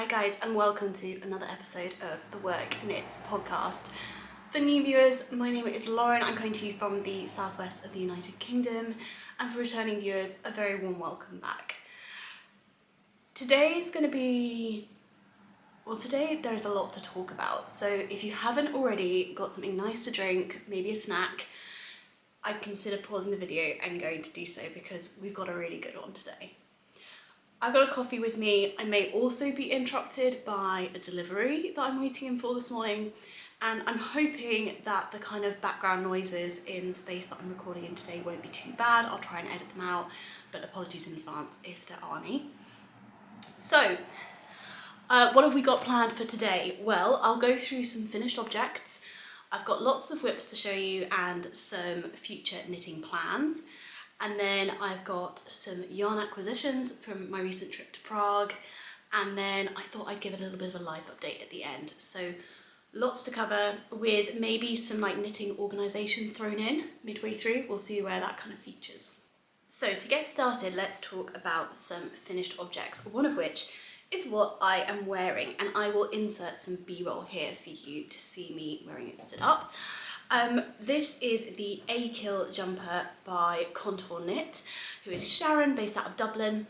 Hi guys, and welcome to another episode of the Work Knits podcast. For new viewers, my name is Lauren. I'm coming to you from the southwest of the United Kingdom, and for returning viewers, a very warm welcome back. Today there's a lot to talk about, so if you haven't already got something nice to drink, maybe a snack, I'd consider pausing the video and going to do so because we've got a really good one today. I've got a coffee with me. I may also be interrupted by a delivery that I'm waiting in for this morning, and I'm hoping that the kind of background noises in the space that I'm recording in today won't be too bad. I'll try and edit them out, but apologies in advance if there are any. So, what have we got planned for today? Well, I'll go through some finished objects. I've got lots of whips to show you and some future knitting plans. And then I've got some yarn acquisitions from my recent trip to Prague. And then I thought I'd give a little bit of a life update at the end. So lots to cover with maybe some like knitting organisation thrown in midway through. We'll see where that kind of features. So to get started, let's talk about some finished objects, one of which is what I am wearing. And I will insert some B-roll here for you to see me wearing it stood up. This is the Achill Jumper by Contour Knit, who is Sharon, based out of Dublin,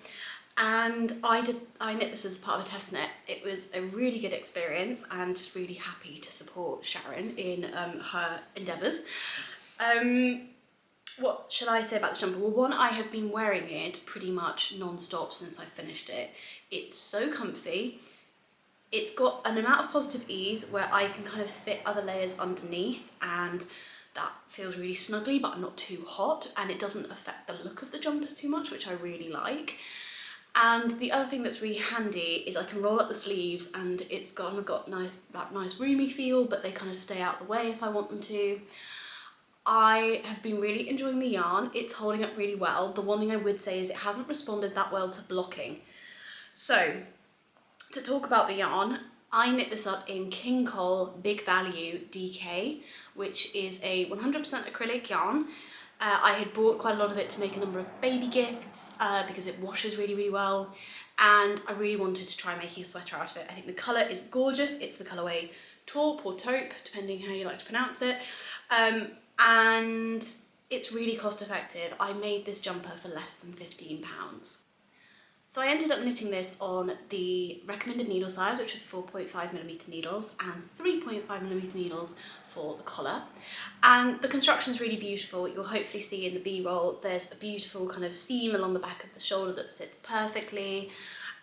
and I knit this as part of a test knit. It was a really good experience and just really happy to support Sharon in her endeavours. What should I say about this jumper? Well, one, I have been wearing it pretty much non-stop since I finished it. It's so comfy. It's got an amount of positive ease where I can kind of fit other layers underneath, and that feels really snuggly but not too hot, and it doesn't affect the look of the jumper too much, which I really like. And the other thing that's really handy is I can roll up the sleeves, and it's got that nice roomy feel, but they kind of stay out the way if I want them to. I have been really enjoying the yarn. It's holding up really well. The one thing I would say is it hasn't responded that well to blocking. So, to talk about the yarn, I knit this up in King Cole Big Value DK, which is a 100% acrylic yarn. I had bought quite a lot of it to make a number of baby gifts because it washes really, really well, and I really wanted to try making a sweater out of it. I think the colour is gorgeous. It's the colourway Taupe or Taupe, depending how you like to pronounce it, and it's really cost effective. I made this jumper for less than £15. So I ended up knitting this on the recommended needle size, which was 4.5mm needles, and 3.5mm needles for the collar. And the construction is really beautiful. You'll hopefully see in the B-roll, there's a beautiful kind of seam along the back of the shoulder that sits perfectly.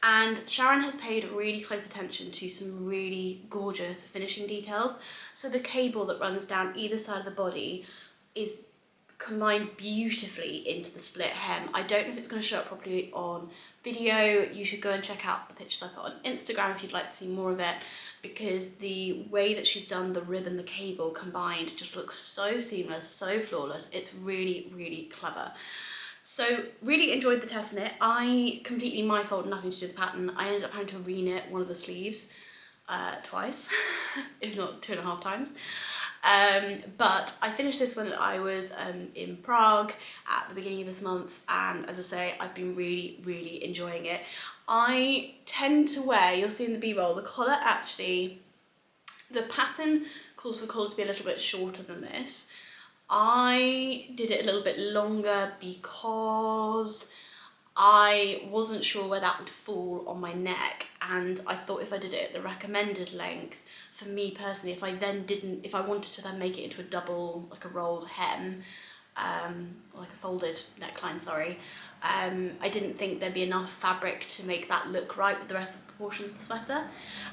And Sharon has paid really close attention to some really gorgeous finishing details. So the cable that runs down either side of the body is combined beautifully into the split hem. I don't know if it's going to show up properly on video. You should go and check out the pictures I put on Instagram if you'd like to see more of it, because the way that she's done the rib and the cable combined just looks so seamless, so flawless. It's really, really clever. So really enjoyed the test knit. Completely my fault, nothing to do with the pattern. I ended up having to re-knit one of the sleeves twice, if not 2.5 times. But I finished this when I was in Prague at the beginning of this month, and as I say, I've been really, really enjoying it. I tend to wear, you'll see in the B-roll, the collar actually, the pattern calls for the collar to be a little bit shorter than this. I did it a little bit longer because I wasn't sure where that would fall on my neck, and I thought if I did it at the recommended length, for me personally, if I wanted to then make it into a double, like a rolled hem, like a folded neckline, sorry, I didn't think there'd be enough fabric to make that look right with the rest of the proportions of the sweater.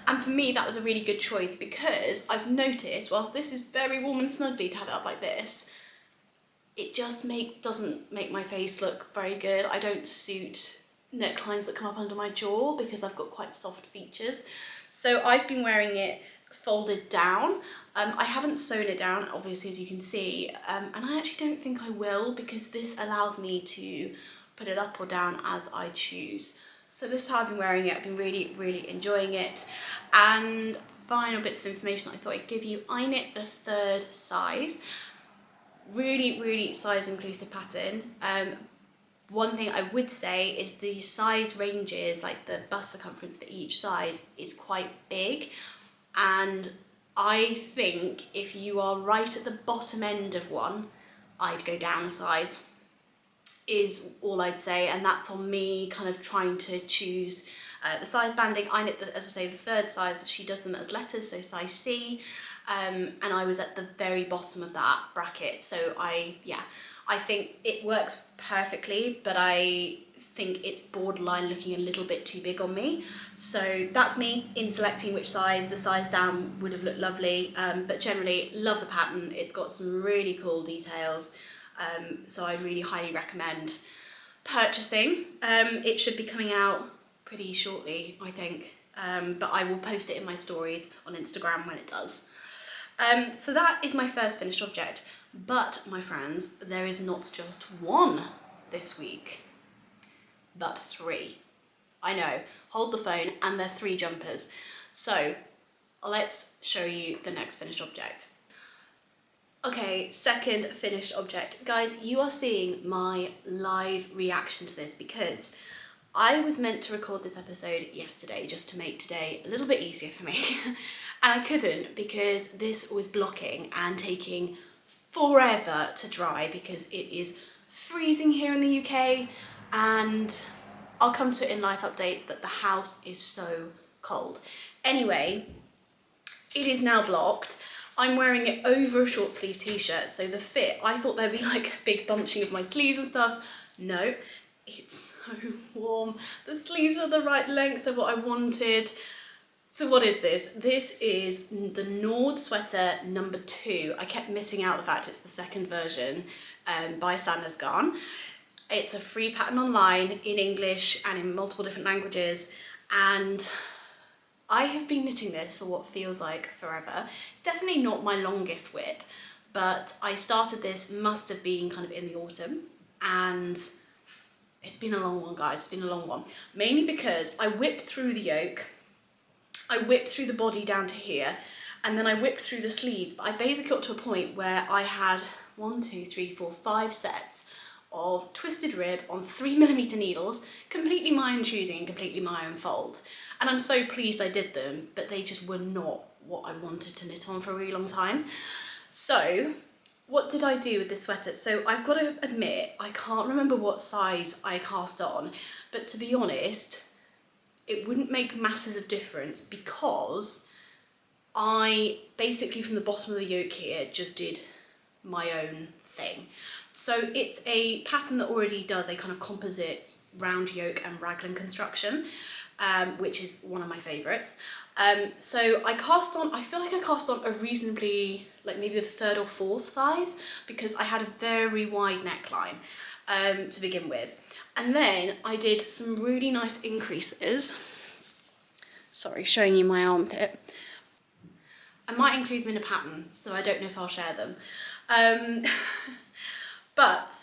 And for me, that was a really good choice, because I've noticed, whilst this is very warm and snuggly to have it up like this, it just doesn't make my face look very good. I don't suit necklines that come up under my jaw because I've got quite soft features. So I've been wearing it folded down. I haven't sewn it down, obviously, as you can see, and I actually don't think I will, because this allows me to put it up or down as I choose. So this is how I've been wearing it. I've been really, really enjoying it. And final bits of information that I thought I'd give you. I knit the 3rd size. Really, really size inclusive pattern. One thing I would say is the size ranges, like the bust circumference for each size is quite big, and I think if you are right at the bottom end of one, I'd go down a size, is all I'd say, and that's on me kind of trying to choose the size banding. I knit, as I say, the third size. She does them as letters, so size C, and I was at the very bottom of that bracket, so I think it works perfectly, but I think it's borderline looking a little bit too big on me. So that's me in selecting which size. The size down would have looked lovely, but generally love the pattern. It's got some really cool details, so I really highly recommend purchasing. It should be coming out pretty shortly, I think, but I will post it in my stories on Instagram when it does. So that is my first finished object. But, my friends, there is not just one this week, but 3. I know, hold the phone, and they're 3 jumpers. So, let's show you the next finished object. Okay, second finished object. Guys, you are seeing my live reaction to this because I was meant to record this episode yesterday just to make today a little bit easier for me. And I couldn't because this was blocking and taking forever to dry because it is freezing here in the UK, and I'll come to it in life updates, but the house is so cold. Anyway, it is now blocked. I'm wearing it over a short sleeve t-shirt, so the fit, I thought there'd be like a big bunching of my sleeves and stuff. No, it's so warm. The sleeves are the right length of what I wanted. So what is this? This is the Nord sweater number 2. I kept missing out the fact it's the second version by Sanders Garn. It's a free pattern online in English and in multiple different languages, and I have been knitting this for what feels like forever. It's definitely not my longest whip, but I started this, must have been kind of in the autumn, and it's been a long one, guys. It's been a long one. Mainly because I whipped through the yoke, I whipped through the body down to here, and then I whipped through the sleeves, but I basically got to a point where I had 1, 2, 3, 4, 5 sets of twisted rib on 3mm needles, completely my own choosing and completely my own fault. And I'm so pleased I did them, but they just were not what I wanted to knit on for a really long time. So what did I do with this sweater? So I've got to admit, I can't remember what size I cast on, but to be honest, it wouldn't make masses of difference because I basically from the bottom of the yoke here just did my own thing. So it's a pattern that already does a kind of composite round yoke and raglan construction, which is one of my favourites. So I feel like I cast on a reasonably, like maybe the 3rd or 4th size, because I had a very wide neckline to begin with. And then I did some really nice increases. Sorry, showing you my armpit. I might include them in a pattern, so I don't know if I'll share them. But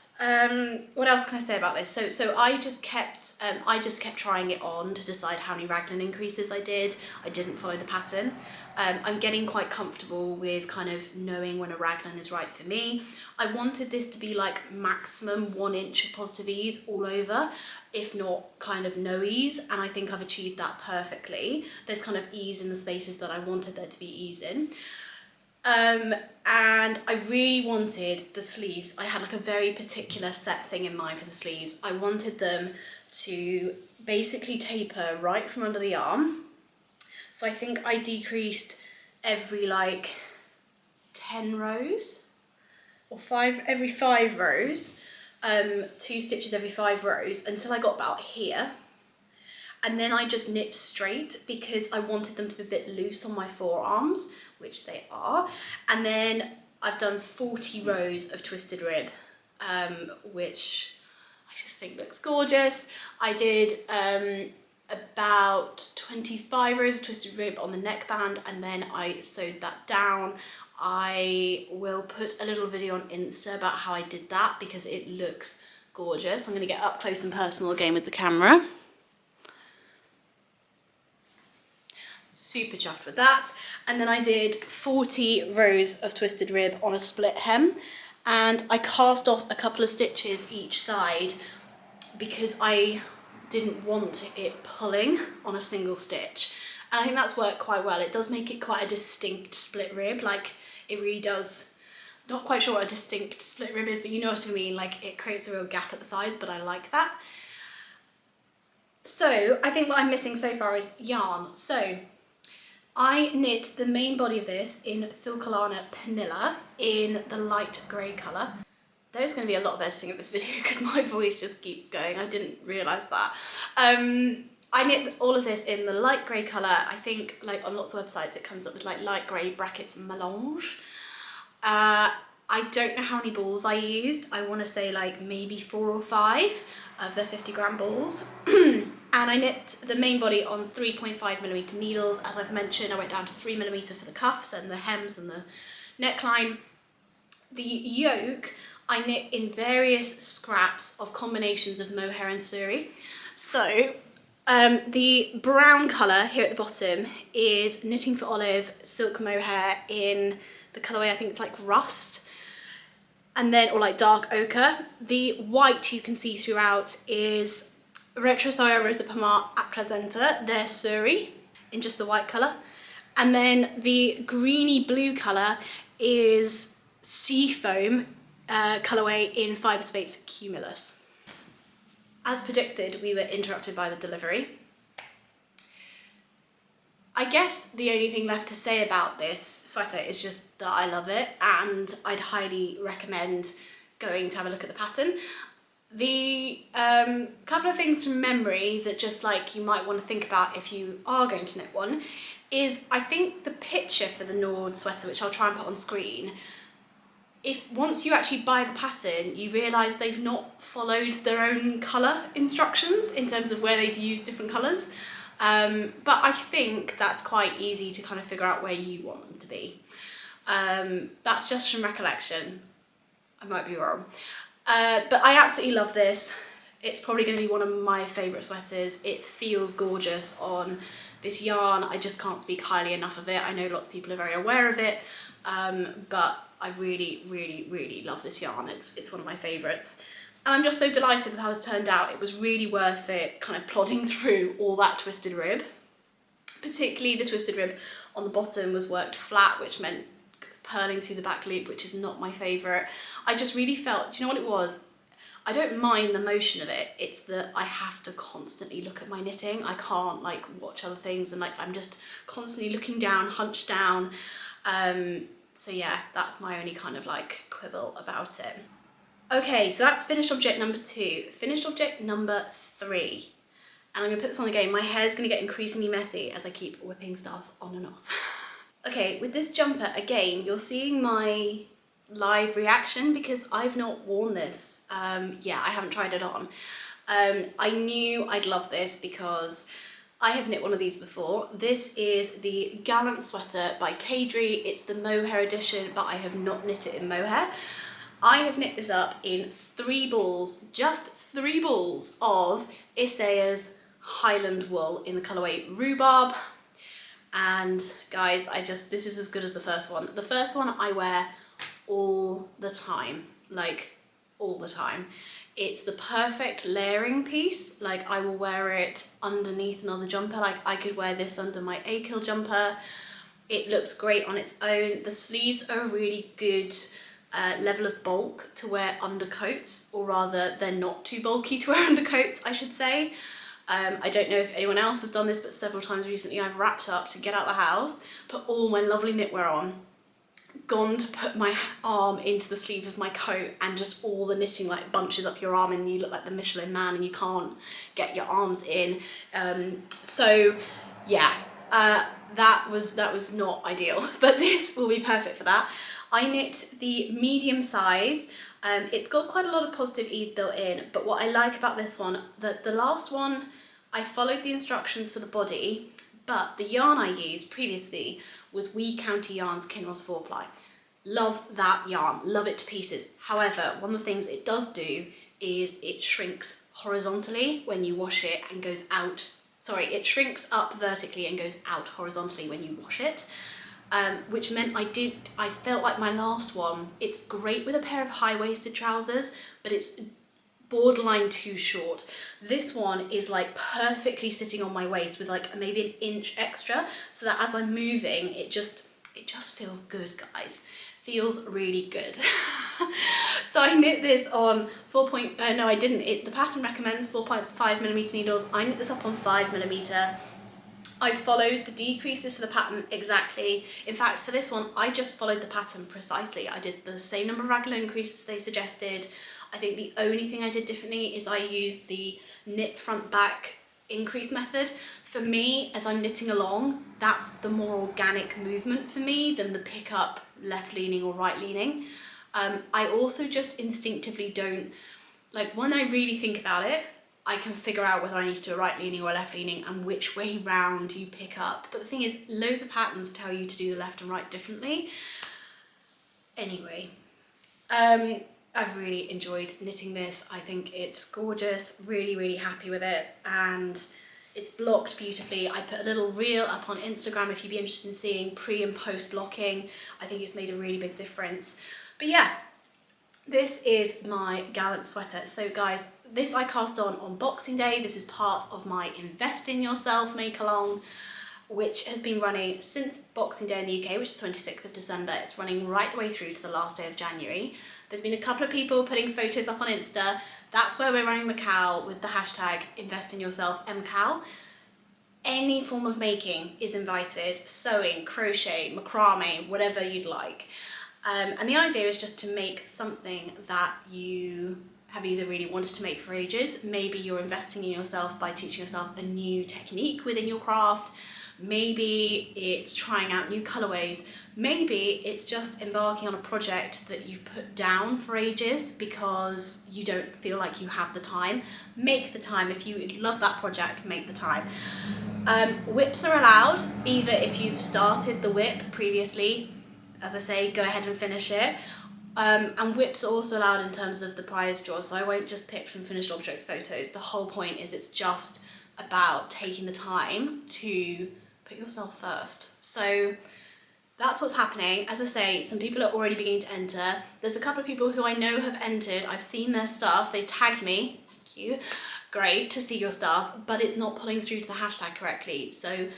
what else can I say about this? So I just kept trying it on to decide how many raglan increases I did. I didn't follow the pattern. I'm getting quite comfortable with kind of knowing when a raglan is right for me. I wanted this to be like maximum 1 inch of positive ease all over, if not kind of no ease, and I think I've achieved that perfectly. There's kind of ease in the spaces that I wanted there to be ease in. And I really wanted the sleeves. I had like a very particular set thing in mind for the sleeves. I wanted them to basically taper right from under the arm. So I think I decreased every like 10 rows or every 5 rows, 2 stitches every 5 rows until I got about here. And then I just knit straight because I wanted them to be a bit loose on my forearms, which they are. And then I've done 40 rows of twisted rib, which I just think looks gorgeous. I did about 25 rows of twisted rib on the neckband, and then I sewed that down. I will put a little video on Insta about how I did that because it looks gorgeous. I'm going to get up close and personal again with the camera. Super chuffed with that. And then I did 40 rows of twisted rib on a split hem, and I cast off a couple of stitches each side because I didn't want it pulling on a single stitch. And I think that's worked quite well. It does make it quite a distinct split rib, like it really does. Not quite sure what a distinct split rib is, but you know what I mean, like it creates a real gap at the sides, but I like that. So I think what I'm missing so far is yarn. So I knit the main body of this in Filcolana Pernilla in the light grey colour. There's going to be a lot of editing of this video because my voice just keeps going. I didn't realise that. I knit all of this in the light grey colour. I think like on lots of websites it comes up with like light grey brackets melange. I don't know how many balls I used. I want to say like maybe 4 or 5 of the 50-gram balls. And I knit the main body on 3.5mm needles. As I've mentioned, I went down to 3mm for the cuffs and the hems and the neckline. The yoke I knit in various scraps of combinations of mohair and suri. So the brown colour here at the bottom is Knitting for Olive silk mohair in the colourway, I think it's like rust, and then, or like dark ochre. The white you can see throughout is Retrosoya Rosa Pomar at Placenta, their suri, in just the white colour. And then the greeny blue colour is Seafoam colourway in Fyberspates Cumulus. As predicted, we were interrupted by the delivery. I guess the only thing left to say about this sweater is just that I love it, and I'd highly recommend going to have a look at the pattern. The couple of things from memory that just like you might want to think about if you are going to knit one is, I think the picture for the Nord sweater, which I'll try and put on screen, if once you actually buy the pattern, you realise they've not followed their own colour instructions in terms of where they've used different colours. But I think that's quite easy to kind of figure out where you want them to be. That's just from recollection. I might be wrong. But I absolutely love this. It's probably going to be one of my favourite sweaters. It feels gorgeous on this yarn. I just can't speak highly enough of it. I know lots of people are very aware of it, but I really, really, really love this yarn. It's one of my favourites. And I'm just so delighted with how this turned out. It was really worth it kind of plodding through all that twisted rib. Particularly the twisted rib on the bottom was worked flat, which meant purling through the back loop, which is not my favourite. I just really felt, do you know what it was? I don't mind the motion of it, it's that I have to constantly look at my knitting. I can't like watch other things, and like I'm just constantly looking down, hunched down. So yeah, that's my only kind of like quibble about it. Okay, so that's finished object number 2. Finished object number 3. And I'm gonna put this on again. My hair's gonna get increasingly messy as I keep whipping stuff on and off. Okay, with this jumper, again, you're seeing my live reaction because I've not worn this. Yeah, I haven't tried it on. I knew I'd love this because I have knit one of these before. This is the Gallant Sweater by Kadri. It's the mohair edition, but I have not knit it in mohair. I have knit this up in 3 balls, just 3 balls of Isaya's Highland wool in the colourway Rhubarb. And guys, this is as good as the first one. The first one I wear all the time, like all the time. It's the perfect layering piece. Like I will wear it underneath another jumper. Like I could wear this under my Achill jumper. It looks great on its own. The sleeves are a really good level of bulk to wear undercoats, or rather they're not too bulky to wear undercoats, I should say. I don't know if anyone else has done this, but several times recently I've wrapped up to get out the house, put all my lovely knitwear on, gone to put my arm into the sleeve of my coat, and just all the knitting like bunches up your arm and you look like the Michelin Man and you can't get your arms in. So yeah, that was not ideal, but this will be perfect for that. I knit the medium size. It's got quite a lot of positive ease built in, but what I like about this one, that the last one, I followed the instructions for the body, but the yarn I used previously was Wee County Yarns Kinross 4-ply. Love that yarn, love it to pieces. However, one of the things it does do is it shrinks horizontally when you wash it and goes out. Sorry, it shrinks up vertically and goes out horizontally when you wash it. Which meant I felt like my last one, it's great with a pair of high-waisted trousers, but it's borderline too short. This one is like perfectly sitting on my waist with like maybe an inch extra, so that as I'm moving, it just feels good, guys. Feels really good. So I knit this on no, I didn't. The pattern recommends 4.5mm needles. I knit this up on 5mm. I followed the decreases for the pattern exactly. In fact, for this one, I just followed the pattern precisely. I did the same number of raglan increases they suggested. I think the only thing I did differently is I used the knit front back increase method. For me, as I'm knitting along, that's the more organic movement for me than the pick up left leaning or right leaning. I also just instinctively don't, like when I really think about it, I can figure out whether I need to do a right leaning or a left leaning and which way round you pick up. But the thing is, loads of patterns tell you to do the left and right differently. Anyway, I've really enjoyed knitting this. I think it's gorgeous, really, really happy with it, and it's blocked beautifully. I put a little reel up on Instagram if you'd be interested in seeing pre and post blocking. I think it's made a really big difference. But yeah, this is my Gallant sweater. So guys, this I cast on Boxing Day. This is part of my Invest in Yourself make along, which has been running since Boxing Day in the UK, which is 26th of December. It's running right the way through to the last day of January. There's been a couple of people putting photos up on Insta. That's where we're running the cowl with the hashtag Invest in Yourself MCAL. Any form of making is invited, sewing, crochet, macrame, whatever you'd like. And the idea is just to make something that you have either really wanted to make for ages. Maybe you're investing in yourself by teaching yourself a new technique within your craft. Maybe it's trying out new colorways. Maybe it's just embarking on a project that you've put down for ages because you don't feel like you have the time. Make the time. If you love that project, make the time. Whips are allowed, either if you've started the whip previously, as I say, go ahead and finish it. And whips are also allowed in terms of the prize draw, so I won't just pick from finished objects photos. The whole point is it's just about taking the time to put yourself first. So that's what's happening. As I say, some people are already beginning to enter. There's a couple of people who I know have entered. I've seen their stuff. They tagged me. Thank you. Great to see your stuff, but it's not pulling through to the hashtag correctly. So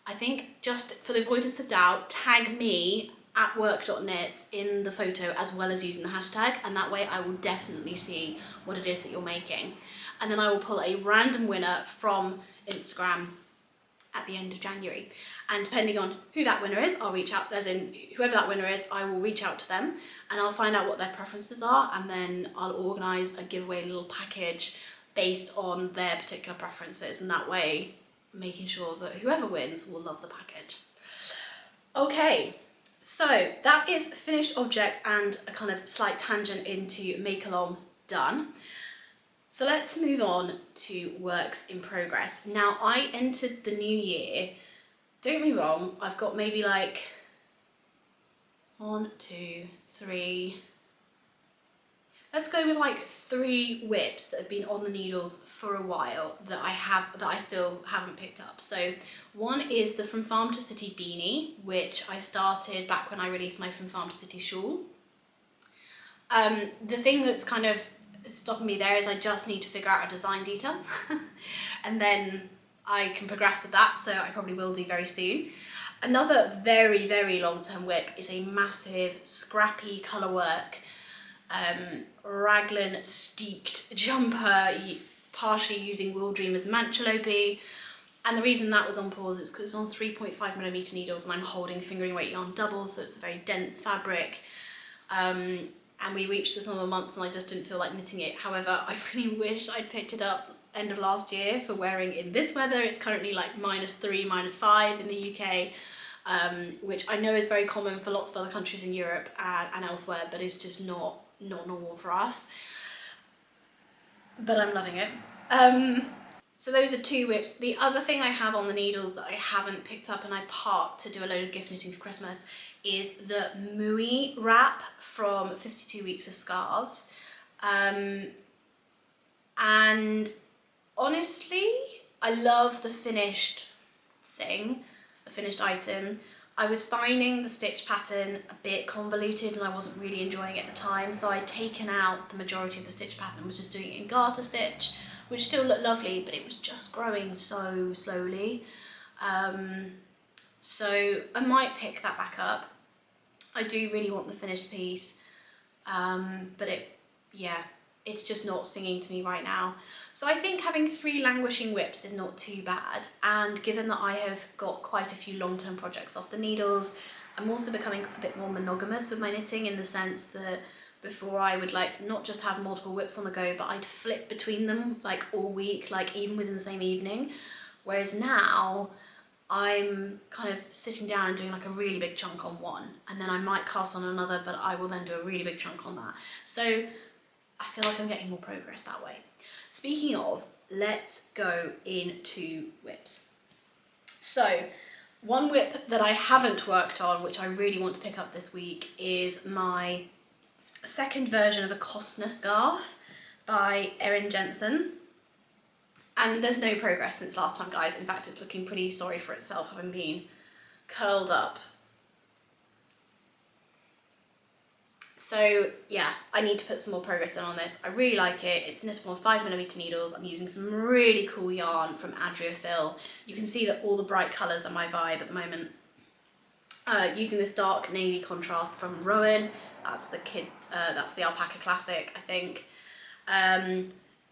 I think just for the avoidance of doubt, tag me at work.knits in the photo as well as using the hashtag, and that way I will definitely see what it is that you're making. And then I will pull a random winner from Instagram at the end of January. And depending on who that winner is, I'll reach out, as in whoever that winner is, I will reach out to them and I'll find out what their preferences are, and then I'll organise a giveaway little package based on their particular preferences, and that way making sure that whoever wins will love the package. Okay. So that is finished objects and a kind of slight tangent into make along done. So let's move on to works in progress. Now I entered the new year, don't get me wrong, I've got maybe like 1, 2, 3, let's go with like 3 whips that have been on the needles for a while that I still haven't picked up. So one is the From Farm to City beanie, which I started back when I released my From Farm to City shawl. The thing that's kind of stopping me there is I just need to figure out a design detail and then I can progress with that, so I probably will do very soon. Another very, very long-term whip is a massive scrappy colour work raglan steeped jumper, partially using Wool Dreamer's Manchalope. And the reason that was on pause is because it's on 3.5mm needles and I'm holding fingering weight yarn double, so it's a very dense fabric. And we reached the summer months and I just didn't feel like knitting it. However, I really wish I'd picked it up end of last year for wearing in this weather. It's currently like -3, -5 in the UK, which I know is very common for lots of other countries in Europe and elsewhere, but it's just not normal for us. But I'm loving it. So those are 2 whips. The other thing I have on the needles that I haven't picked up and I parked to do a load of gift knitting for Christmas is the Mui wrap from 52 Weeks of Scarves. And honestly, I love the finished thing, the finished item. I was finding the stitch pattern a bit convoluted and I wasn't really enjoying it at the time, so I'd taken out the majority of the stitch pattern and was just doing it in garter stitch, which still looked lovely, but it was just growing so slowly. So I might pick that back up. I do really want the finished piece, but it's just not singing to me right now. So I think having 3 languishing whips is not too bad, and given that I have got quite a few long-term projects off the needles, I'm also becoming a bit more monogamous with my knitting, in the sense that before I would like not just have multiple whips on the go, but I'd flip between them like all week, like even within the same evening, whereas now I'm kind of sitting down and doing like a really big chunk on one, and then I might cast on another, but I will then do a really big chunk on that. So I feel like I'm getting more progress that way. Speaking of, let's go into whips. So one whip that I haven't worked on, which I really want to pick up this week, is my second version of a Costner scarf by Erin Jensen. And there's no progress since last time, guys. In fact, it's looking pretty sorry for itself, having been curled up. So yeah, I need to put some more progress in on this. I really like it. It's knittable on 5mm needles. I'm using some really cool yarn from Adriafil. You can see that all the bright colours are my vibe at the moment. Using this dark navy contrast from Rowan. That's the Alpaca Classic, I think.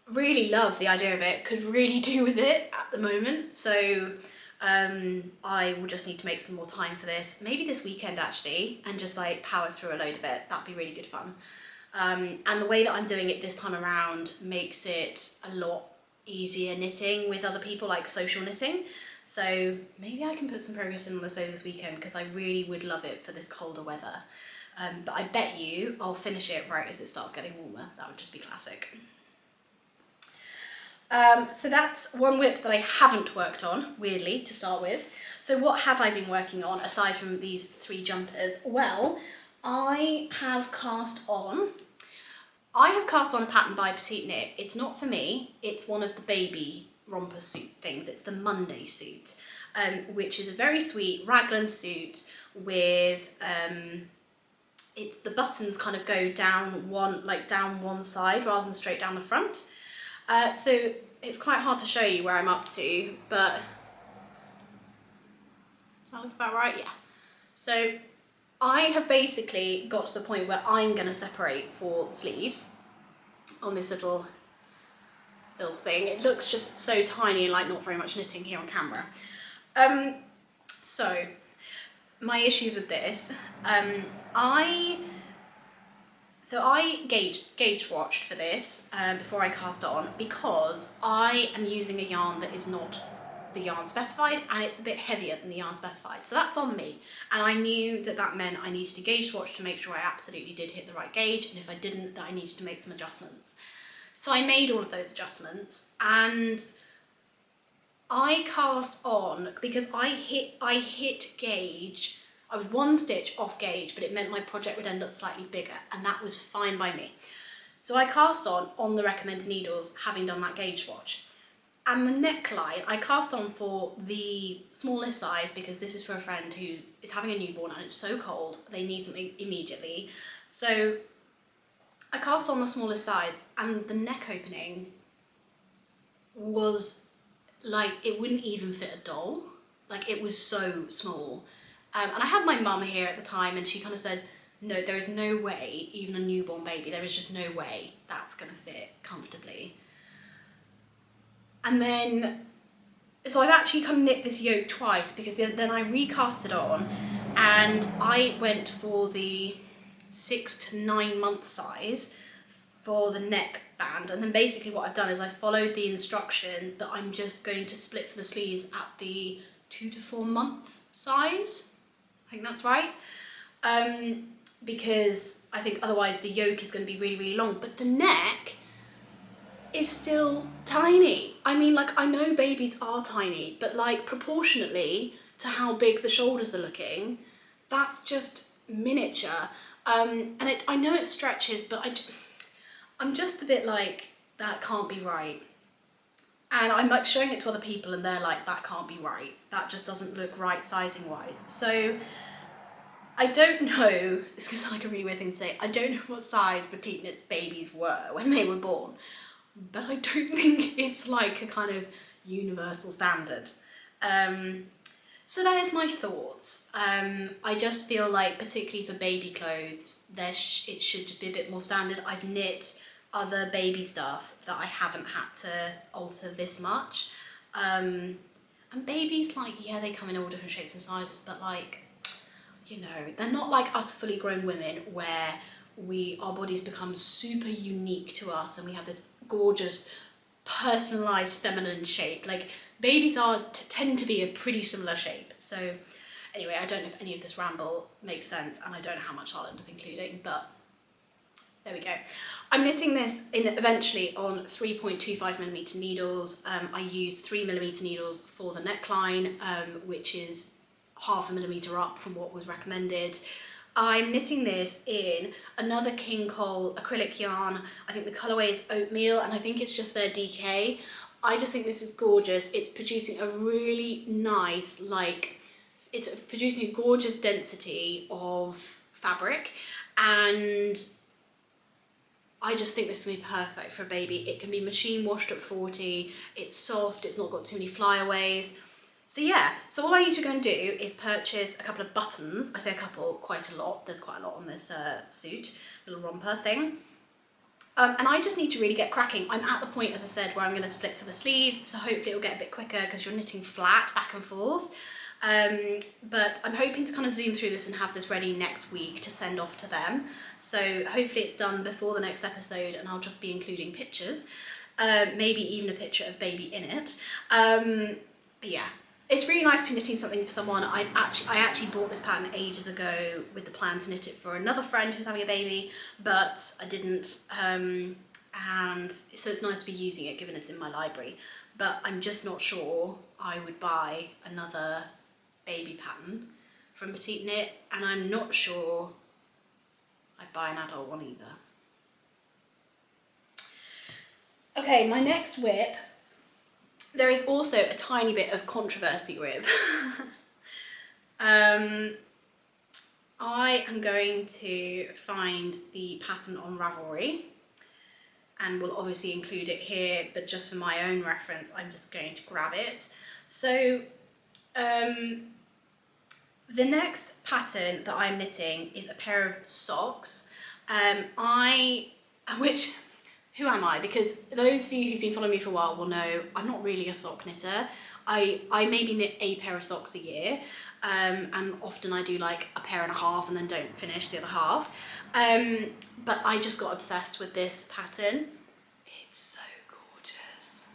Really love the idea of it. Could really do with it at the moment. So I will just need to make some more time for this, maybe this weekend actually, and just like power through a load of it. That'd be really good fun. And the way that I'm doing it this time around makes it a lot easier knitting with other people, like social knitting. So maybe I can put some progress in on this over this weekend, because I really would love it for this colder weather. But I bet you I'll finish it right as it starts getting warmer. That would just be classic. So that's one whip that I haven't worked on, weirdly, to start with. So what have I been working on aside from these 3 jumpers? Well, I have cast on a pattern by Petite Knit. It's not for me, it's one of the baby romper suit things. It's the Monday suit, which is a very sweet raglan suit with, it's the buttons kind of go down one side rather than straight down the front. So it's quite hard to show you where I'm up to, but does that look about right? Yeah. So I have basically got to the point where I'm going to separate for the sleeves on this little thing. It looks just so tiny and like not very much knitting here on camera. So my issues with this, I gauge watched for this before I cast on, because I am using a yarn that is not the yarn specified, and it's a bit heavier than the yarn specified. So that's on me. And I knew that that meant I needed to gauge swatch to make sure I absolutely did hit the right gauge, and if I didn't, that I needed to make some adjustments. So I made all of those adjustments, and I cast on because I hit gauge. I was 1 stitch off gauge, but it meant my project would end up slightly bigger, and that was fine by me. So I cast on the recommended needles, having done that gauge swatch. And the neckline, I cast on for the smallest size, because this is for a friend who is having a newborn and it's so cold, they need something immediately. So I cast on the smallest size, and the neck opening was like, it wouldn't even fit a doll. Like, it was so small. And I had my mum here at the time, and she kind of said, no, there is no way, even a newborn baby, there is just no way that's going to fit comfortably. And then, so I've actually kind of knit this yoke twice, because then I recast it on, and I went for the 6 to 9 month size for the neck band. And then basically what I've done is I followed the instructions, but I'm just going to split for the sleeves at the 2 to 4 month size. I think that's right. Because I think otherwise the yoke is going to be really, really long, but the neck is still tiny. I mean, like, I know babies are tiny, but like proportionately to how big the shoulders are looking, that's just miniature. And I know it stretches, but I'm just a bit like, that can't be right. And I'm like showing it to other people and they're like, that can't be right. That just doesn't look right sizing wise. So I don't know, it's gonna sound like a really weird thing to say, I don't know what size Petite Knit's babies were when they were born, but I don't think it's like a kind of universal standard. So that is my thoughts. I just feel like, particularly for baby clothes, it should just be a bit more standard. I've knit other baby stuff that I haven't had to alter this much. And babies, like, yeah, they come in all different shapes and sizes, but like, you know, they're not like us fully grown women where our bodies become super unique to us and we have this gorgeous personalized feminine shape. Like, babies tend to be a pretty similar shape. So anyway, I don't know if any of this ramble makes sense, and I don't know how much I'll end up including, but there we go. I'm knitting this eventually on 3.25mm needles. I use 3mm needles for the neckline, which is 0.5 millimeter up from what was recommended. I'm knitting this in another King Cole acrylic yarn. I think the colourway is oatmeal, and I think it's just their DK. I just think this is gorgeous. It's producing a really nice, it's producing a gorgeous density of fabric, and I just think this is going to be perfect for a baby. It can be machine washed at 40, it's soft, it's not got too many flyaways. So yeah, so all I need to go and do is purchase a couple of buttons. I say a couple, quite a lot. There's quite a lot on this suit, little romper thing. And I just need to really get cracking. I'm at the point, as I said, where I'm going to split for the sleeves, so hopefully it'll get a bit quicker because you're knitting flat back and forth. But I'm hoping to kind of zoom through this and have this ready next week to send off to them. So hopefully it's done before the next episode and I'll just be including pictures, maybe even a picture of baby in it. But yeah. It's really nice to be knitting something for someone. I actually bought this pattern ages ago with the plan to knit it for another friend who's having a baby, but I didn't, and so it's nice to be using it given it's in my library. But I'm just not sure I would buy another baby pattern from Petite Knit, and I'm not sure I'd buy an adult one either. Okay, my next whip, there is also a tiny bit of controversy with. I am going to find the pattern on Ravelry, and we'll obviously include it here, but just for my own reference, I'm just going to grab it. So the next pattern that I'm knitting is a pair of socks, who am I? Because those of you who've been following me for a while will know I'm not really a sock knitter. I maybe knit a pair of socks a year, and often I do like a pair and a half and then don't finish the other half. But I just got obsessed with this pattern. It's so gorgeous.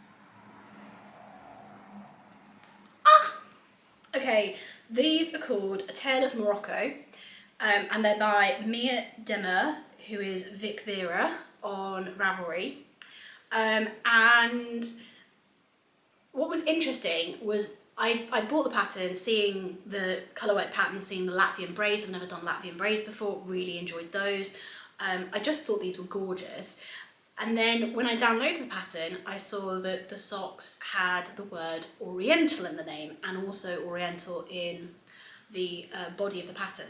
Okay, these are called A Tale of Morocco, and they're by Mia Demer, who is Vic Vera on Ravelry. And what was interesting was I bought the pattern, seeing the colourway pattern, seeing the Latvian braids. I've never done Latvian braids before, really enjoyed those. I just thought these were gorgeous. And then when I downloaded the pattern, I saw that the socks had the word Oriental in the name, and also Oriental in the body of the pattern.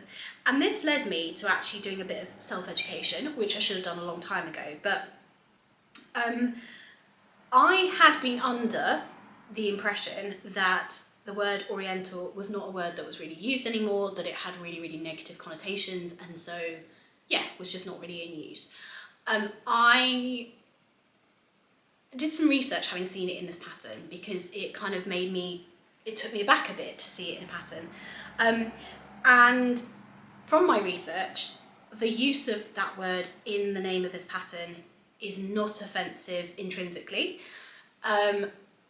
And this led me to actually doing a bit of self-education, which I should have done a long time ago. But I had been under the impression that the word Oriental was not a word that was really used anymore, that it had really, really negative connotations, and so, yeah, was just not really in use. I did some research having seen it in this pattern, because it kind of it took me aback a bit to see it in a pattern. And from my research, the use of that word in the name of this pattern is not offensive intrinsically.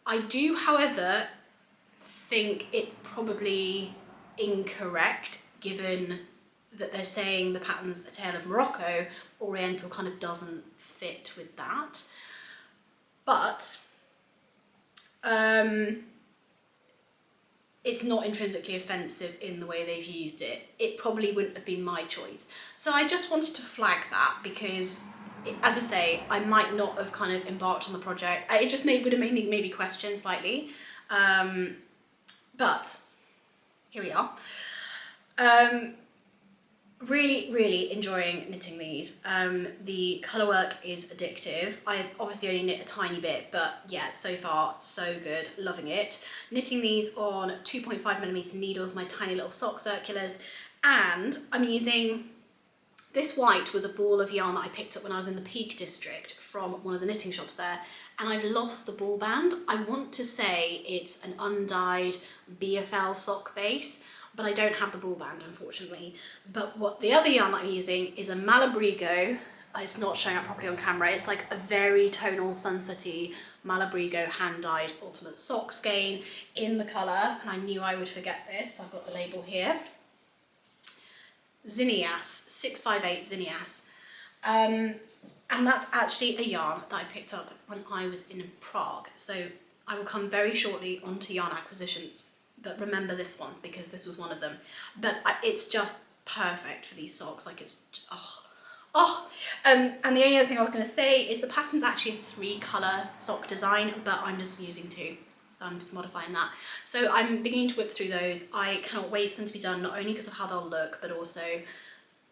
I do, however, think it's probably incorrect, given that they're saying the pattern's A Tale of Morocco. Oriental kind of doesn't fit with that. But it's not intrinsically offensive in the way they've used it. It probably wouldn't have been my choice. So I just wanted to flag that, because as I say, I might not have kind of embarked on the project. It just would have made me maybe question slightly. But here we are. Really, really enjoying knitting these. The colour work is addictive. I've obviously only knit a tiny bit, but yeah, so far so good, loving it. Knitting these on 2.5mm needles, my tiny little sock circulars, and I'm using, this white was a ball of yarn that I picked up when I was in the Peak District from one of the knitting shops there, and I've lost the ball band. I want to say it's an undyed BFL sock base, but I don't have the ball band, unfortunately. But what the other yarn I'm using is a Malabrigo. It's not showing up properly on camera. It's like a very tonal sunsetty Malabrigo hand-dyed ultimate sock skein in the colour, and I knew I would forget this. I've got the label here. Zinnias, 658 Zinnias. And that's actually a yarn that I picked up when I was in Prague. So I will come very shortly onto yarn acquisitions. But remember this one, because this was one of them. But it's just perfect for these socks. Like it's, and the only other thing I was going to say is the pattern's actually a 3-colour sock design, but I'm just using 2. So I'm just modifying that. So I'm beginning to whip through those. I cannot wait for them to be done, not only because of how they'll look, but also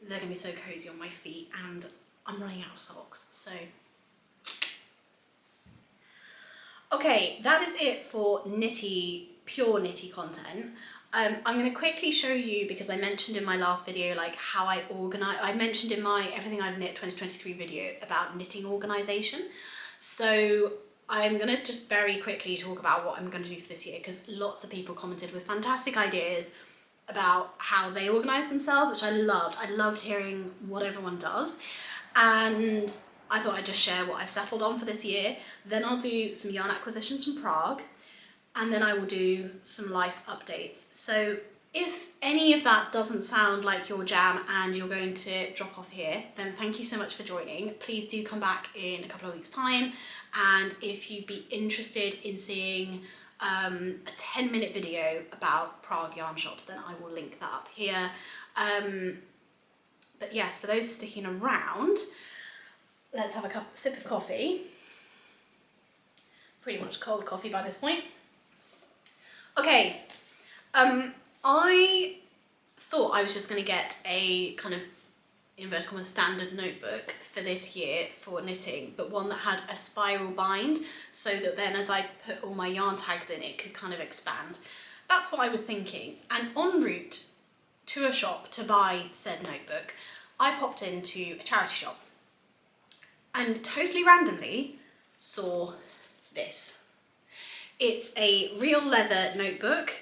they're going to be so cosy on my feet, and I'm running out of socks, so. Okay, that is it for pure knitty content. I'm going to quickly show you, because I mentioned in my last video like how I organise. I mentioned in my Everything I've Knit 2023 video about knitting organisation. So I'm going to just very quickly talk about what I'm going to do for this year, because lots of people commented with fantastic ideas about how they organise themselves, which I loved. I loved hearing what everyone does, and I thought I'd just share what I've settled on for this year. Then I'll do some yarn acquisitions from Prague, and then I will do some life updates. So if any of that doesn't sound like your jam and you're going to drop off here, then thank you so much for joining. Please do come back in a couple of weeks' time, and if you'd be interested in seeing a 10-minute video about Prague yarn shops, then I will link that up here. But yes, for those sticking around, let's have a sip of coffee. Pretty much cold coffee by this point. Okay, I thought I was just going to get a kind of inverted commas standard notebook for this year for knitting, but one that had a spiral bind, so that then as I put all my yarn tags in, it could kind of expand. That's what I was thinking, and en route to a shop to buy said notebook, I popped into a charity shop and totally randomly saw this. It's a real leather notebook.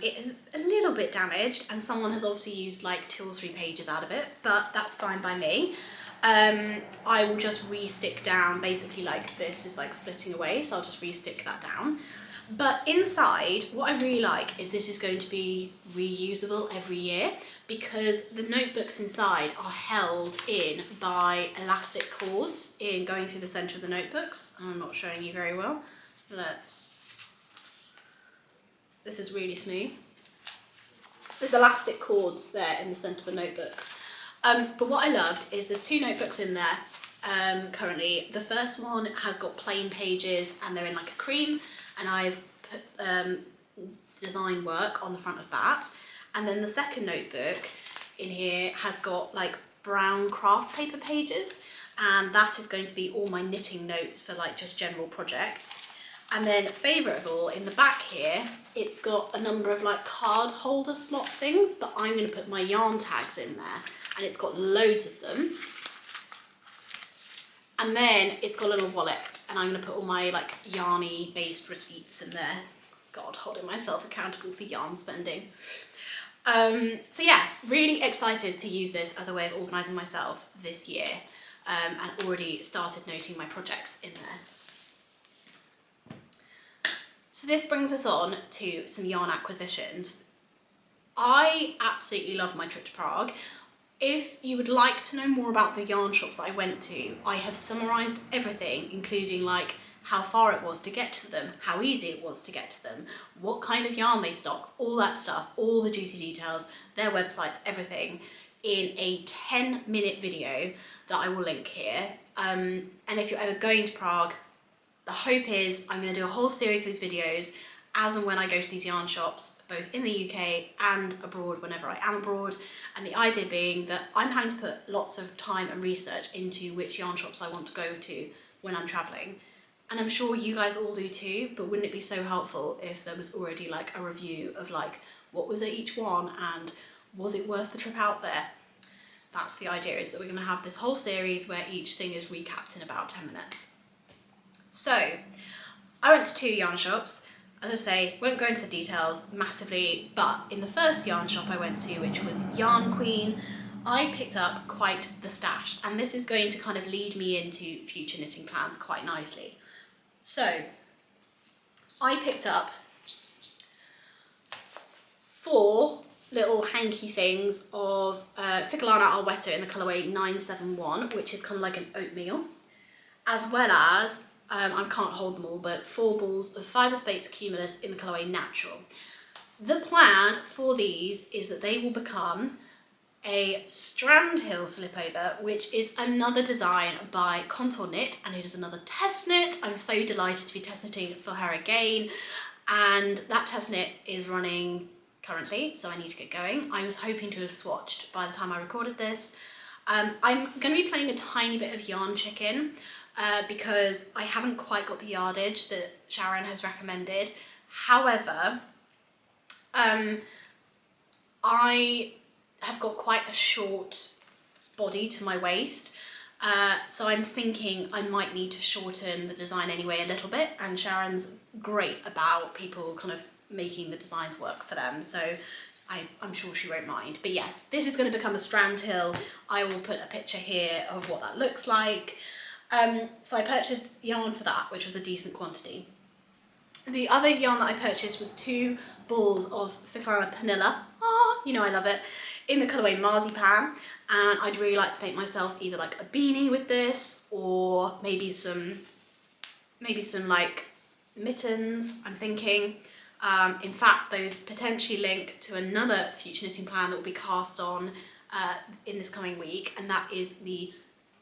It is a little bit damaged, and someone has obviously used like 2 or 3 pages out of it, but that's fine by me. I will just re-stick down, basically like this is like splitting away, so I'll just re-stick that down. But inside, what I really like is this is going to be reusable every year, because the notebooks inside are held in by elastic cords going through the centre of the notebooks. I'm not showing you very well. This is really smooth. There's elastic cords there in the centre of the notebooks. But what I loved is there's 2 notebooks in there currently. The first one has got plain pages and they're in like a cream, and I've put design work on the front of that. And then the second notebook in here has got like brown craft paper pages, and that is going to be all my knitting notes for like just general projects. And then favourite of all, in the back here, it's got a number of like card holder slot things, but I'm going to put my yarn tags in there, and it's got loads of them. And then it's got a little wallet, and I'm going to put all my like yarny based receipts in there. God, holding myself accountable for yarn spending. So yeah, really excited to use this as a way of organising myself this year, and already started noting my projects in there. So this brings us on to some yarn acquisitions. I absolutely love my trip to Prague. If you would like to know more about the yarn shops that I went to, I have summarised everything, including like how far it was to get to them, how easy it was to get to them, what kind of yarn they stock, all that stuff, all the juicy details, their websites, everything, in a 10-minute video that I will link here. And if you're ever going to Prague, the hope is I'm going to do a whole series of these videos as and when I go to these yarn shops, both in the UK and abroad whenever I am abroad. And the idea being that I'm having to put lots of time and research into which yarn shops I want to go to when I'm traveling. And I'm sure you guys all do too, but wouldn't it be so helpful if there was already like a review of like, what was at each one and was it worth the trip out there? That's the idea, is that we're going to have this whole series where each thing is recapped in about 10 minutes. So, I went to 2 yarn shops. As I say, won't go into the details massively, but in the first yarn shop I went to, which was Yarn Queen, I picked up quite the stash, and this is going to kind of lead me into future knitting plans quite nicely. So, I picked up 4 little hanky things of Filcolana Arwetta in the colourway 971, which is kind of like an oatmeal, as well as I can't hold them all, but 4 balls of Fyberspates Cumulus in the colourway Natural. The plan for these is that they will become a Strandhill slipover, which is another design by Contour Knit, and it is another test knit. I'm so delighted to be test knitting for her again, and that test knit is running currently, so I need to get going. I was hoping to have swatched by the time I recorded this. I'm going to be playing a tiny bit of yarn chicken, because I haven't quite got the yardage that Sharon has recommended. However, I have got quite a short body to my waist, so I'm thinking I might need to shorten the design anyway a little bit, and Sharon's great about people kind of making the designs work for them, so I'm sure she won't mind. But yes, this is going to become a Strandhill. I will put a picture here of what that looks like. So I purchased yarn for that, which was a decent quantity. The other yarn that I purchased was 2 balls of Filcolana Pernilla, you know I love it, in the colourway Marzipan, and I'd really like to make myself either like a beanie with this, or maybe some like mittens, I'm thinking. In fact, those potentially link to another future knitting plan that will be cast on in this coming week, and that is the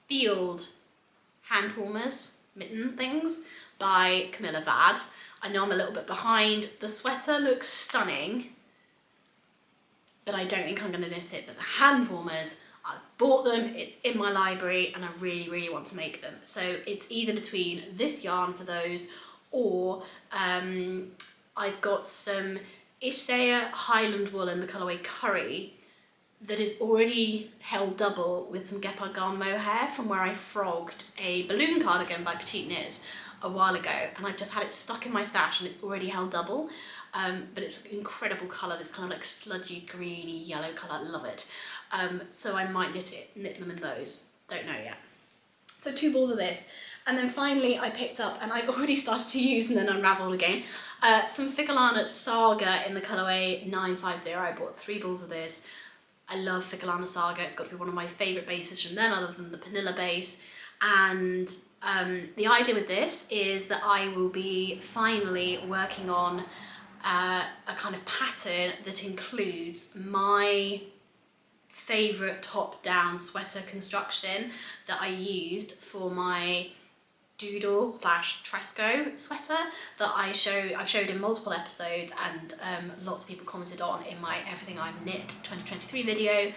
Field hand warmers, mitten things, by Camilla Vad. I know I'm a little bit behind. The sweater looks stunning, but I don't think I'm going to knit it. But the hand warmers, I've bought them, it's in my library, and I really, really want to make them. So it's either between this yarn for those, or I've got some Isaiah Highland wool in the colourway Curry that is already held double with some Gepard Garn mohair from where I frogged a balloon cardigan by Petite Knit a while ago, and I've just had it stuck in my stash and it's already held double, but it's an incredible colour, this kind of like sludgy greeny yellow colour, love it. So I might knit them in those, don't know yet. So 2 balls of this, and then finally I picked up, and I've already started to use and then unravelled again, some Filcolana Saga in the colourway 950. I bought 3 balls of this. I love Filcolana Saga, it's got to be one of my favourite bases from them other than the Pernilla base, and the idea with this is that I will be finally working on a kind of pattern that includes my favourite top-down sweater construction that I used for my doodle / Tresco sweater that I've showed in multiple episodes, and lots of people commented on in my Everything I've Knit 2023 video,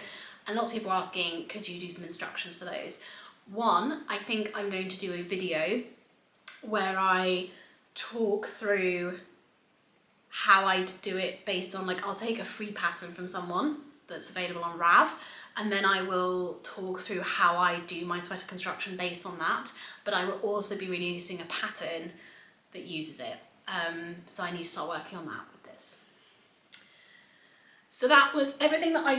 and lots of people are asking, could you do some instructions for those? One, I think I'm going to do a video where I talk through how I'd do it based on, like, I'll take a free pattern from someone that's available on Rav, and then I will talk through how I do my sweater construction based on that, but I will also be releasing a pattern that uses it. So I need to start working on that with this. So that was everything that I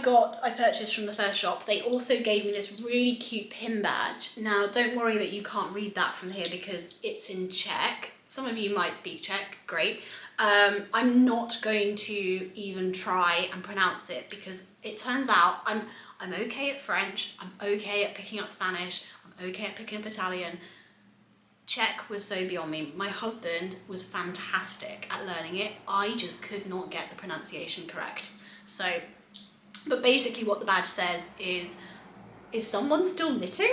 purchased from the first shop. They also gave me this really cute pin badge. Now, don't worry that you can't read that from here because it's in Czech. Some of you might speak Czech, great. I'm not going to even try and pronounce it because it turns out I'm okay at French, I'm okay at picking up Spanish, I'm okay at picking up Italian. Czech was so beyond me. My husband was fantastic at learning it. I just could not get the pronunciation correct. So, but basically what the badge says is is someone still knitting?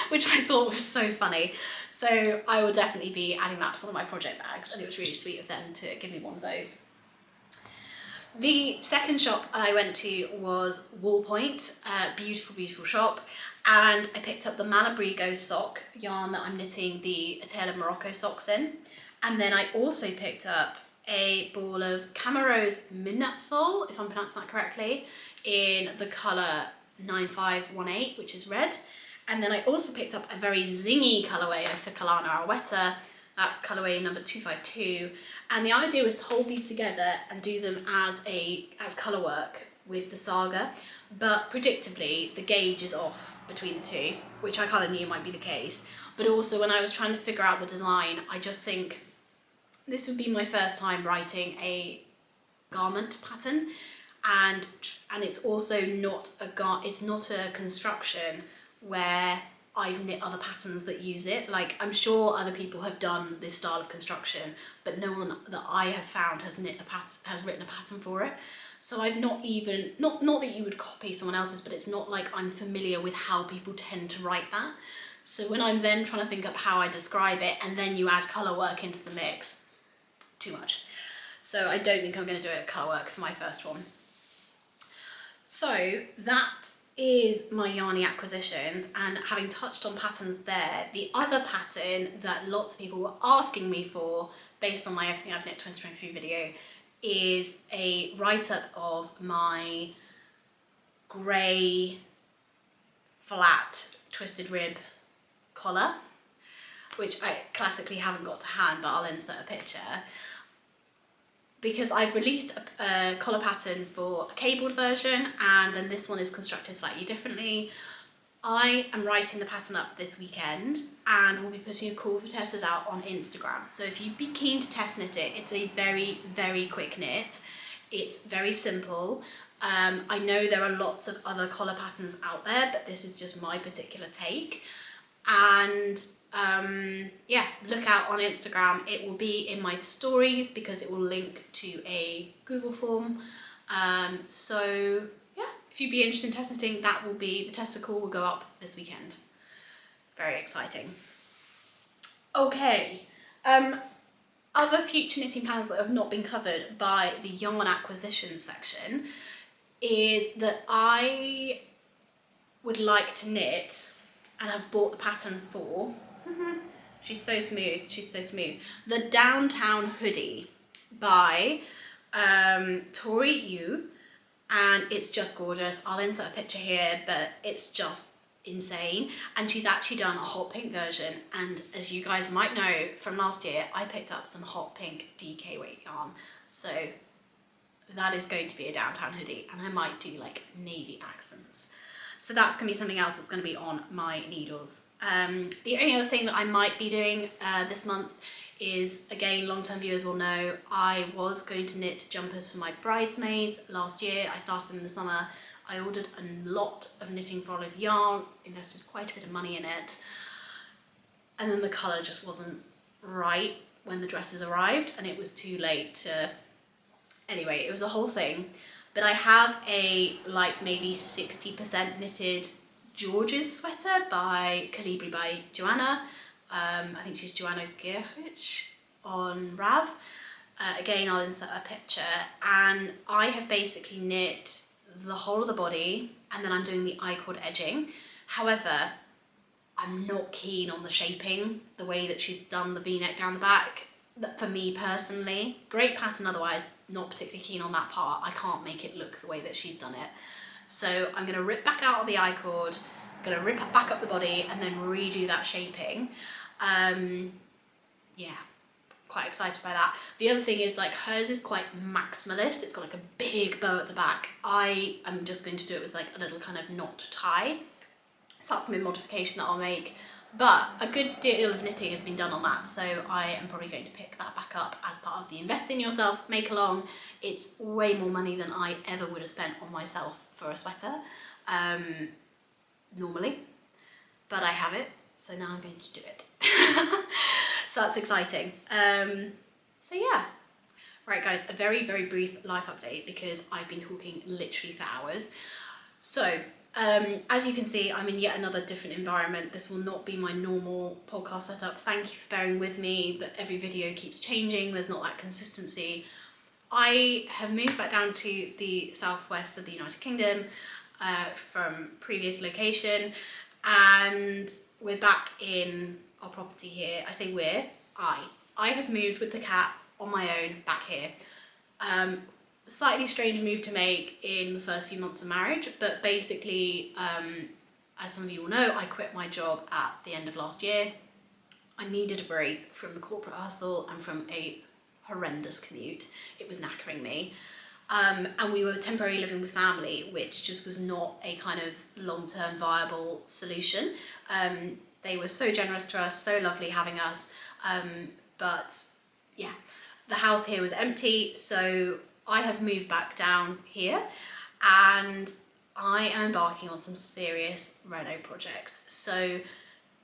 Which I thought was so funny. So I will definitely be adding that to one of my project bags, and it was really sweet of them to give me one of those. The second shop I went to was Wallpoint, beautiful, beautiful shop, and I picked up the Malabrigo sock yarn that I'm knitting the A Tale of Morocco socks in, and then I also picked up a ball of CaMaRose Midnatsol, if I'm pronouncing that correctly, in the colour 9518, which is red, and then I also picked up a very zingy colourway of Filcolana Arwetta. That's colourway number 252, and the idea was to hold these together and do them as colour work with the Saga, but predictably the gauge is off between the two, which I kind of knew might be the case. But also when I was trying to figure out the design, I just think this would be my first time writing a garment pattern, and it's also not a construction where I've knit other patterns that use it. Like, I'm sure other people have done this style of construction, but no one that I have found has written a pattern for it. So I've not even, not that you would copy someone else's, but it's not like I'm familiar with how people tend to write that. So when I'm then trying to think up how I describe it, and then you add colour work into the mix, too much. So I don't think I'm going to do it colour work for my first one. So that is my yarny acquisitions, and having touched on patterns there, the other pattern that lots of people were asking me for based on my Everything I've Knit 2023 video is a write-up of my grey flat twisted rib collar, which I classically haven't got to hand, but I'll insert a picture. Because I've released a collar pattern for a cabled version, and then this one is constructed slightly differently. I am writing the pattern up this weekend, and we'll be putting a call for testers out on Instagram. So if you'd be keen to test knit it, it's a very, very quick knit. It's very simple. I know there are lots of other collar patterns out there, but this is just my particular take. And yeah, look out on Instagram. It will be in my stories because it will link to a Google form. So yeah, if you'd be interested in test knitting, that will be, the tester call will go up this weekend. Very exciting. Okay, other future knitting plans that have not been covered by the yarn acquisition section is that I would like to knit, and I've bought the pattern for, she's so smooth, the Downtown Hoodie by Tori Yu, and it's just gorgeous. I'll insert a picture here, but it's just insane. And she's actually done a hot pink version, and as you guys might know from last year, I picked up some hot pink DK weight yarn, so that is going to be a Downtown Hoodie, and I might do like navy accents. So that's going to be something else that's going to be on my needles. The only other thing that I might be doing this month is, again, long-term viewers will know, I was going to knit jumpers for my bridesmaids last year. I started them in the summer. I ordered a lot of knitting for olive yarn, invested quite a bit of money in it, and then the colour just wasn't right when the dresses arrived, and it was too late to... Anyway, it was a whole thing. But I have a like maybe 60% knitted George's sweater by Calibri by Joanna. I think she's Joanna Gerhich on Rav. Again, I'll insert a picture. And I have basically knit the whole of the body, and then I'm doing the I-cord edging. However, I'm not keen on the shaping, the way that she's done the V-neck down the back. That for me personally, great pattern otherwise, not particularly keen on that part. I can't make it look the way that she's done it. So I'm going to rip back out of the I-cord, I'm going to rip back up the body, and then redo that shaping. Yeah, quite excited by that. The other thing is, like, hers is quite maximalist. It's got like a big bow at the back. I am just going to do it with like a little kind of knot tie. So that's going to be a modification that I'll make. But a good deal of knitting has been done on that, so I am probably going to pick that back up as part of the Invest in Yourself make along. It's way more money than I ever would have spent on myself for a sweater, normally, but I have it, so now I'm going to do it. So that's exciting. So yeah. Right guys, a very, very brief life update because I've been talking literally for hours. So, as you can see, I'm in yet another different environment. This will not be my normal podcast setup. Thank you for bearing with me that every video keeps changing. There's not that consistency. I have moved back down to the southwest of the United Kingdom from previous location, and we're back in our property here. I say we're, I have moved with the cat on my own back here. Slightly strange move to make in the first few months of marriage, but basically, as some of you will know, I quit my job at the end of last year. I needed a break from the corporate hustle and from a horrendous commute. It was knackering me. And we were temporarily living with family, which just was not a kind of long-term viable solution. They were so generous to us, so lovely having us, but yeah, the house here was empty, so I have moved back down here and I am embarking on some serious reno projects. So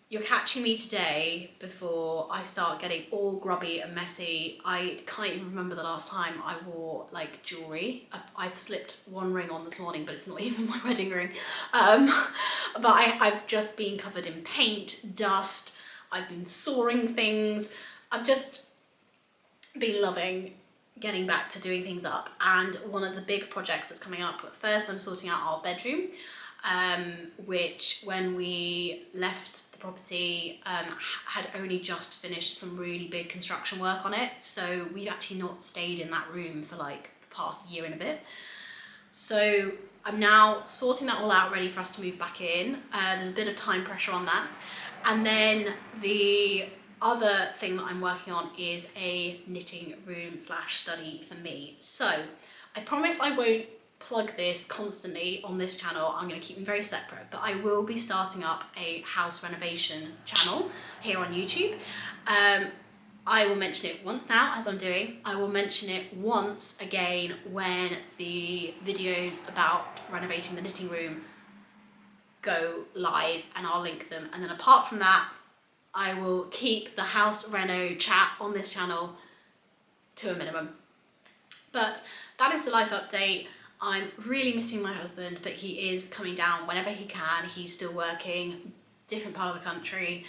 you're catching me today before I start getting all grubby and messy. I can't even remember the last time I wore like jewellery. I've slipped one ring on this morning, but it's not even my wedding ring. But I've just been covered in paint, dust, I've been sawing things. I've just been loving getting back to doing things up, and one of the big projects that's coming up, first I'm sorting out our bedroom, which when we left the property had only just finished some really big construction work on it, so we've actually not stayed in that room for like the past year and a bit. So I'm now sorting that all out, ready for us to move back in. There's a bit of time pressure on that, and then the other thing that I'm working on is a knitting room / study for me. So I promise I won't plug this constantly on this channel. I'm going to keep them very separate, but I will be starting up a house renovation channel here on YouTube. I will mention it once now, as I'm doing. I will mention it once again when the videos about renovating the knitting room go live, and I'll link them. And then apart from that, I will keep the house reno chat on this channel to a minimum. But that is the life update. I'm really missing my husband, but he is coming down whenever he can. He's still working, different part of the country.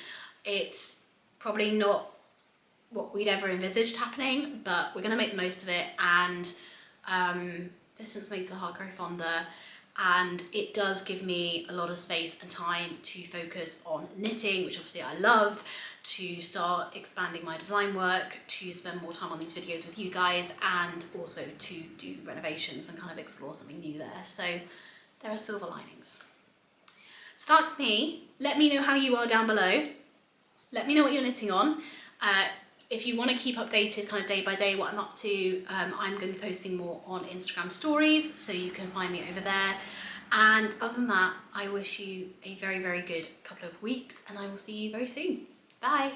It's probably not what we'd ever envisaged happening, but we're going to make the most of it, and distance makes the heart grow fonder. And it does give me a lot of space and time to focus on knitting, which obviously I love, to start expanding my design work, to spend more time on these videos with you guys, and also to do renovations and kind of explore something new there. So there are silver linings. So that's me. Let me know how you are down below. Let me know what you're knitting on. If you want to keep updated kind of day by day what I'm up to, I'm going to be posting more on Instagram stories, so you can find me over there. And other than that, I wish you a very, very good couple of weeks, and I will see you very soon. Bye.